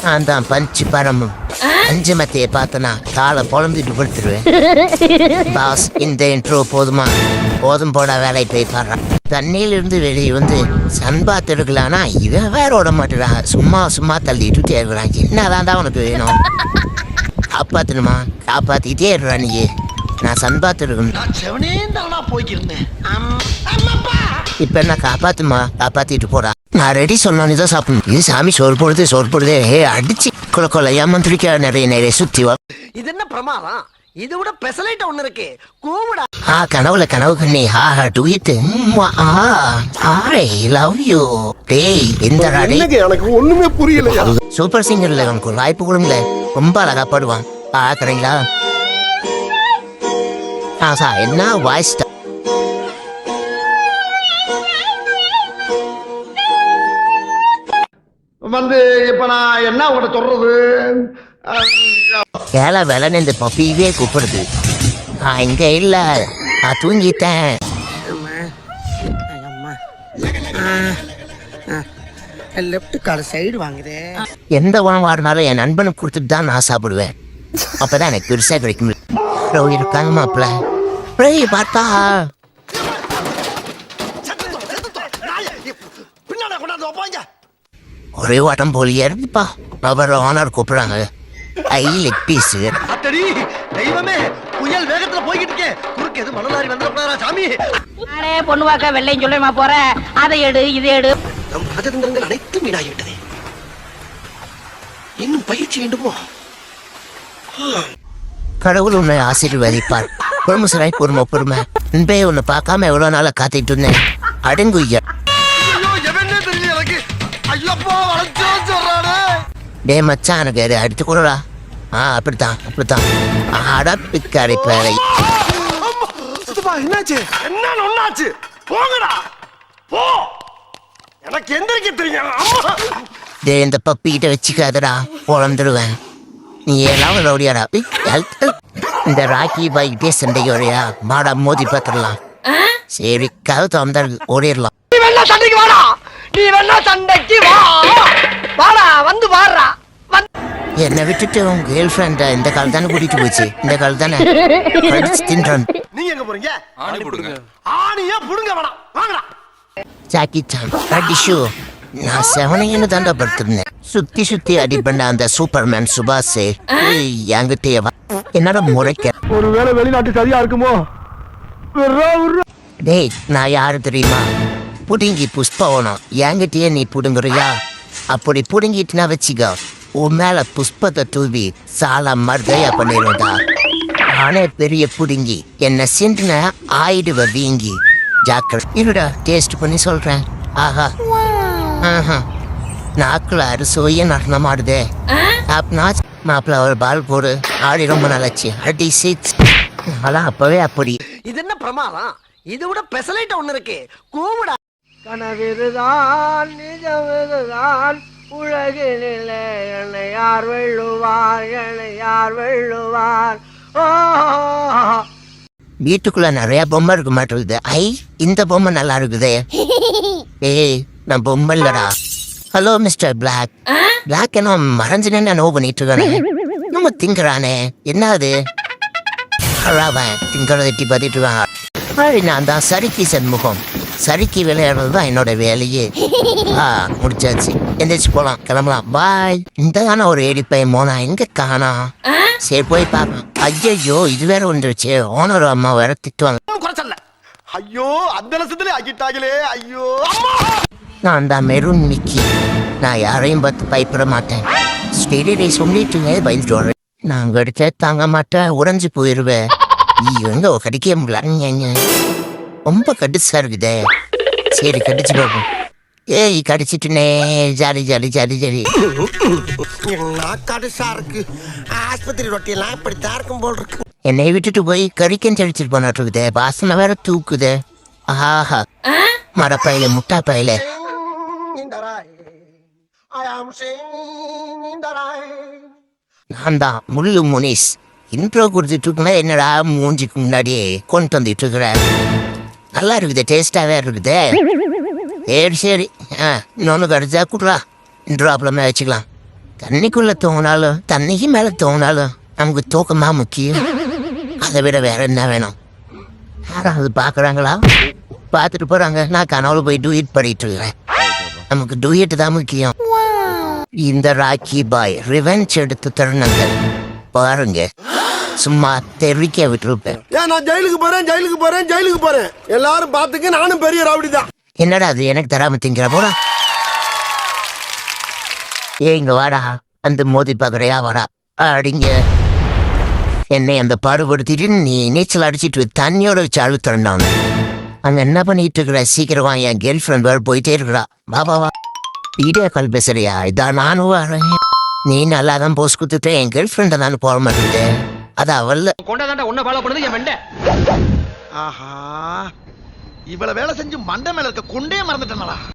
நான் தான் பஞ்சு பரமும் அஞ்சு மத்தையை பார்த்தனா காலை பொழந்துட்டு கொடுத்துருவேன். பாஸ், இந்த இன்ட்ரோ போதுமா? போதும் போட வேலை போய் பாடுறான். தண்ணியிலிருந்து வெளியே வந்து சன்பாத் எடுக்கலான்னா இவன் வேற ஓட மாட்டேறான். சும்மா தள்ளிட்டு தேடுறான். என்னதான் தான் உனக்கு வேணும்? காப்பாத்தணுமா? காப்பாத்திட்டே இருறா நீ. நான் சன்பாத் எடுக்கணும். இப்ப என்ன காப்பாத்துமா? காப்பாத்திட்டு போடா. நான் ரெடி சொன்னானே தான் சாப்பிடணும். இது சாமி சோறு போடுது. அடிச்சு கொலை ஏமாந்திரிக்க நிறைய சுத்தி வா. இது என்ன பிரமாதம்? இது விட பெசலைட் ஒண்ணு இருக்கு. கூவுடா. கனவு கண்ணி. Do it. I love you. டேய் இந்த ராடி எனக்கு ஒண்ணுமே புரியல. சூப்பர் சிங்கர்ல உனக்கு ஒரு வாய்ப்பு கொடுங்கல. ரொம்ப அழகா பாடுவான். பாக்குறீங்களா? என்ன வாய்ஸ் வந்து இப்ப நான் என்ன உங்கள்கிட்ட சொல்றது? ஏழை வேலைன்னு இந்த பப்பியே கூப்பிடுது. இங்க இல்ல, நான் தூங்கிட்டேன். லெஃப்ட் கால் சைடு வாங்குதே. எந்த உணவு வாடினாலும் என் நண்பனுக்கு கொடுத்துட்டு தான் நான் சாப்பிடுவேன். அப்பதான் எனக்கு பெருசா கிடைக்கும். இருக்காங்க மாப்பிள்ள பார்த்தா ஒரே வாட்டம் போலியே இருந்துப்பா. அவர் ஓனர் கூப்பிடுறாங்க. ஐ லெக் பீஸ். தெய்வமே, புயல் வேகத்துல போய்கிட்டு இருக்கேன். குறுக்கு எது மணலாரி வந்துடா சாமி. நானே பொண்ணு வாக்க வெள்ளையும் சொல்லுமா போறேன். அதை எடு இதை எடு. நம் ராஜதந்திரங்கள் அனைத்தும் வீணாகிவிட்டது. இன்னும் பயிற்சி வேண்டுமோ? கடவுள் உன்னை ஆசீர்வதிப்பார். பொறுமைசராய் பொறுமை. முன்பே உன்னை பார்க்காம எவ்வளவு நாளா காத்திட்டு இருந்தேன். அடங்குய்யா. டே மச்சான், எனக்கு அடுத்து கூடடா. அப்படித்தான் அடப்பிக்காரி பேரை. என்னாச்சு? என்ன ஒண்ணாச்சு? போங்கடா போ. எனக்கு எந்திரிக்க தெரியும். டே இந்த பப்பி கிட்ட வச்சுக்காதடா, பொழந்துடுவேன். நீ எல்லாம் ரவுடியாடா. இந்த ராக்கி பாய்கிட்டே சண்டைக்கு மாடா மோதி பார்த்துடலாம். சரி, கழுத்து வந்தாரு ஓடிடலாம். நீ வேணா சண்டைக்கு வா. வாடா, வந்து வாடுறா. என்னை விட்டுட்டு உங்க கேர்ள் ஃப்ரெண்ட இந்த கால் தானே கூட்டிட்டு போச்சு. இந்த கால் தானே தின்றான். நீங்க எங்க போறீங்க? ஆணியா புடுங்க வேணாம். வாங்கடா. ஜாக்கி சான் டிஷு. நான் செவனைன்னு தாண்டா படுத்திருந்தேன். சுத்தி அடிப்பண்ண அந்த சூப்பர்மேன் சுபாஷ் என்கிட்டயே என்னடா முறைக்க. ஒருவேளை வெளிநாட்டு சரியா இருக்குமோ? டேய், நான் யாரு தெரியுமா? புடுங்கி புஷ்பவனம். என்கிட்டயே நீ புடுங்குறியா? அப்படி புடுங்கிட்டுனா வச்சுக்கோ, உன் மேல புஷ்பத்தை தூவி சாலா மர்தையா பண்ணிடுடா. நானே பெரிய புடுங்கி. என்ன சிந்துன ஆயிடுவ வீங்கி. ஜாக்கிர இருடா, டேஸ்ட் பண்ணி சொல்றேன். ஆஹா நாக்குல அரிசோயே நடனம் ஆடுதே. மாப்பிள்ள ஒரு பால் போடு. ஆடி ரொம்ப நல்லாச்சு. அடி சிக்ஸ். அதான் அப்பவே அப்படி. இது என்ன பிரமாதம்? இது விட பெசலைட் ஒண்ணு இருக்கு. கூவுடா. கனவிதுதான் நிஜமிதுதான் உலகினிலே என்னை யார் வெல்லுவார். வீட்டுக்குள்ள நிறைய பொம்மை இருக்க மாட்டேங்குது. இந்த பொம்மை நல்லா இருக்குதே. ஏய், நான் பொம்மை இல்லடா. Hello mister black. பிளாக் என்ன மறைஞ்சுன்னு நோ பண்ணிட்டு இருக்கானே. நம்ம திங்குறானே. என்ன அது? அவன் திங்கிறத எட்டி பார்த்துட்டு இருக்காங்க. நான் தான் சறுக்கி சண்முகம். சறுக்கி விளையாடுறது தான் என்னோட வேலையே. முடிச்சாச்சு. எந்திரிச்சு போலாம், கிளம்பலாம். பாய். இந்த தானே ஒரு ஏடி பையன் மோனா எங்க காணா? சரி போய் பார்ப்போம். ஐயோ, இது வேற வந்துருச்சு. ஓனர் அம்மா வேற திட்டுவாங்க. ஐயோ, அந்த லட்சத்துல ஆகிட்டாங்களே. ஐயோ, நான் தான் மெரூன் மிக்கி. நான் யாரையும் பார்த்து பயப்பட மாட்டேன். ஸ்டெடி சொல்லிட்டு பயந்துட்டு வரேன். நான் கடிச்ச தாங்க மாட்டேன், உறைஞ்சு போயிருவேன். எங்க கடிக்க முடியல. ரொம்ப கடிச்சா இருக்குதே. சரி, கடிச்சு பார்ப்போம். ஏய், கடிச்சிட்டுனே. ஜாலி. கடிசா இருக்கு. ஆஸ்பத்திரி ரொட்டியெல்லாம் இப்படித்தான் இருக்கும் போல் இருக்கு. என்னை விட்டுட்டு போய் கறிக்கன் செடிச்சிட்டு போனாட்டு இருக்குதே. வாசனை வேற தூக்குதே. ஆஹா, மரப்பையில முட்டா பையில. நான் தான் முள்ளு முனிஸ். இன்ட்ரோ கொடுத்துட்டு இருக்குன்னா என்னடா மூஞ்சிக்கு முன்னாடியே கொண்டு வந்துட்டு இருக்கிறேன். நல்லா இருக்குது, டேஸ்டாவே இருக்குது. சரி இன்னொன்று கடிச்சா கூட்டுறா. இன்ட்ரோ அப்புறமே வச்சுக்கலாம். தண்ணிக்குள்ள தூங்கினாலும் தண்ணிக்கு மேல தூங்கினாலும் நமக்கு தூக்கமா முக்கியம். அதை விட வேற என்ன வேணும்? யாராவது பாக்குறாங்களா? பார்த்துட்டு போறாங்க. நான் கனவுல போய் டூயட் பண்ணிட்டு இருக்கிறேன். நமக்கு டூயட் தான் முக்கியம். இந்த ராக்கி பாய் ரிவெஞ்ச் எடுத்து தருணங்கள் பாருங்க. சும்மா தெரிவிக்க விட்டுருப்பேன். ஏன் நான் ஜெயிலுக்கு போறேன் எல்லாரும் பாத்துக்க, நானும் பெரிய ரவுடி தான். என்னடா அது எனக்கு தராம திங்கிற போடா. இங்க வாடா, அந்த மோதி பாக்குறையா வாடா அடிங்க. என்னை அந்த பாடுபடுத்திட்டு நீ நீச்சல் அடிச்சிட்டு தண்ணியோட வச்சு அழுத்தண்டான். அங்க என்ன பண்ணிட்டு இருக்கிற? சீக்கிரமா, என் கேர்ள் ஃப்ரெண்ட் வேறு போயிட்டே இருக்கிறா. வா வீடியோ கால் பேசுறியா? இதான் நானும் வரேன். நீ நல்லா தான் போஸ் குத்துட்டு என் கேர்ள் ஃப்ரெண்டை தான் போட மாட்டேங்குது. அது அவல்ல கொண்டாதாண்டா உன்னை ஃபாலோ பண்ணது என் மண்டை. ஆஹா, இவ்வளவு வேலை செஞ்சு மண்டை மேல இருக்க கொண்டே மறந்துட்டேனடா.